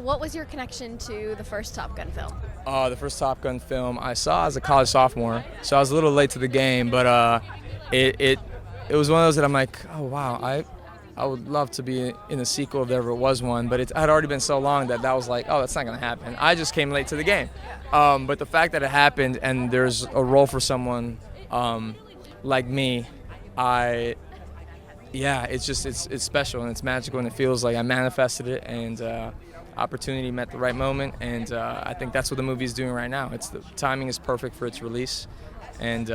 What was your connection to the first Top Gun film? The first Top Gun film I saw as a college sophomore, so I was a little late to the game, but it was one of those that I'm like, oh wow, I would love to be in a sequel if there ever was one, but it had already been so long that was like, oh, that's not gonna happen. I just came late to the game, but the fact that it happened and there's a role for someone like me, it's special and it's magical and it feels like I manifested it and. Opportunity met the right moment, and I think that's what the movie is doing right now. The timing is perfect for its release, and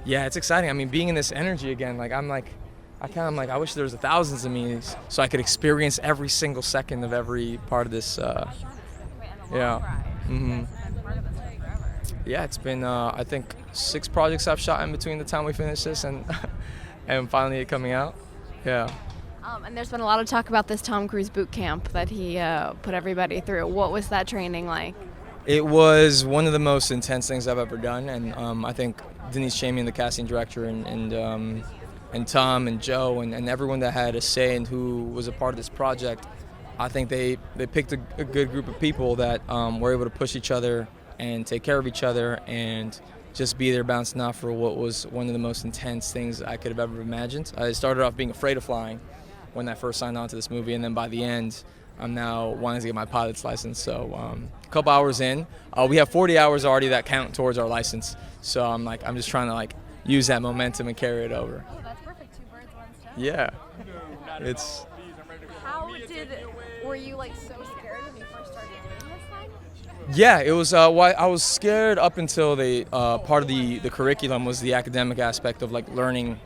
it's exciting. I mean, being in this energy again, I wish there was thousands of me so I could experience every single second of every part of this. It's been I think 6 projects I've shot in between the time we finished this and and finally it coming out. Yeah. And there's been a lot of talk about this Tom Cruise boot camp that he put everybody through. What was that training like? It was one of the most intense things I've ever done, and I think Denise Chamian, the casting director, and Tom and Joe and everyone that had a say in who was a part of this project, I think they picked a good group of people that were able to push each other and take care of each other and just be there bouncing off for what was one of the most intense things I could have ever imagined. I started off being afraid of flying when I first signed on to this movie, and then by the end, I'm now wanting to get my pilot's license. So a couple hours in, we have 40 hours already that count towards our license. So I'm just trying to use that momentum and carry it over. Oh, that's perfect. 2 birds, 1 stone. Yeah, Were you so scared when you first started doing this thing? Yeah, it was. I was scared up until the part of the curriculum was the academic aspect of learning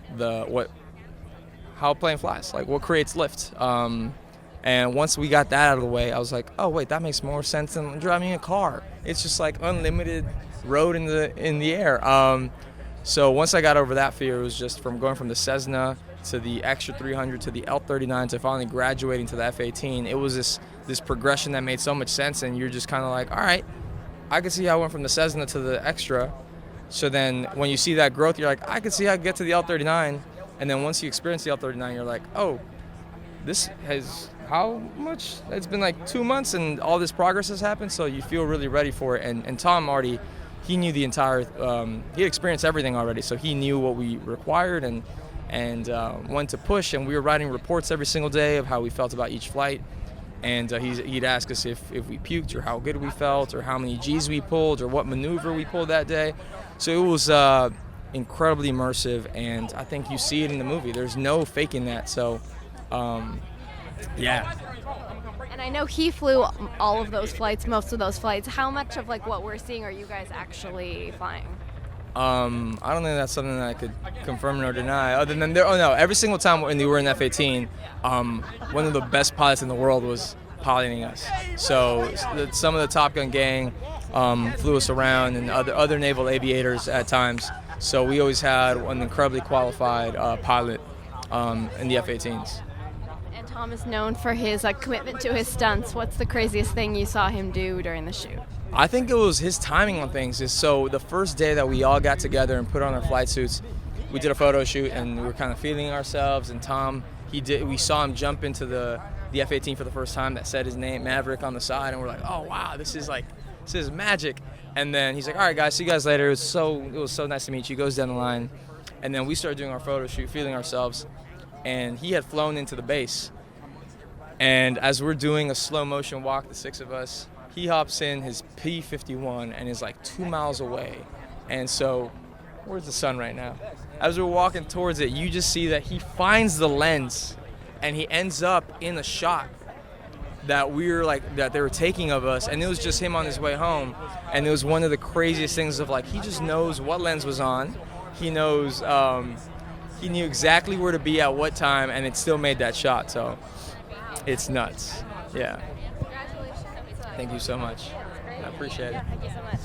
how a plane flies, what creates lift. And once we got that out of the way, I was like, oh wait, that makes more sense than driving a car. It's just unlimited road in the air. So once I got over that fear, it was just from going from the Cessna to the extra 300 to the L-39 to finally graduating to the F-18. It was this progression that made so much sense, and you're just kind of like, all right, I can see how I went from the Cessna to the extra. So then when you see that growth, you're like, I can see how I get to the L-39. And then once you experience the L-39, you're like, oh, how much? It's been 2 months and all this progress has happened, so you feel really ready for it. And Tom he knew the entire, he experienced everything already, so he knew what we required and when to push. And we were writing reports every single day of how we felt about each flight. And he'd ask us if we puked or how good we felt or how many G's we pulled or what maneuver we pulled that day. So it was incredibly immersive, and I think you see it in the movie. There's no faking that. So, yeah. And I know he flew all of those flights, most of those flights. How much of what we're seeing are you guys actually flying? I don't think that's something that I could confirm nor deny. Other than every single time when we were in F-18, one of the best pilots in the world was piloting us. So some of the Top Gun gang flew us around, and other naval aviators at times. So we always had an incredibly qualified pilot in the F-18s. And Tom is known for his commitment to his stunts. What's the craziest thing you saw him do during the shoot? I think it was his timing on things. So the first day that we all got together and put on our flight suits, we did a photo shoot and we were kind of feeling ourselves. And Tom, we saw him jump into the F-18 for the first time. That said his name, Maverick, on the side, and we're like, oh wow, this is magic. And then he's like, all right guys, see you guys later. It was so nice to meet you. He goes down the line, and then we started doing our photo shoot, feeling ourselves. And he had flown into the base. And as we're doing a slow motion walk, the 6 of us, he hops in his P-51 and is 2 miles away. And so, where's the sun right now? As we're walking towards it, you just see that he finds the lens and he ends up in a shot that that they were taking of us, and it was just him on his way home. And it was one of the craziest things of he just knows what lens was on. He knows, he knew exactly where to be at what time, and it still made that shot. So it's nuts. Yeah. Congratulations. Thank you so much. I appreciate it. Thank you so much.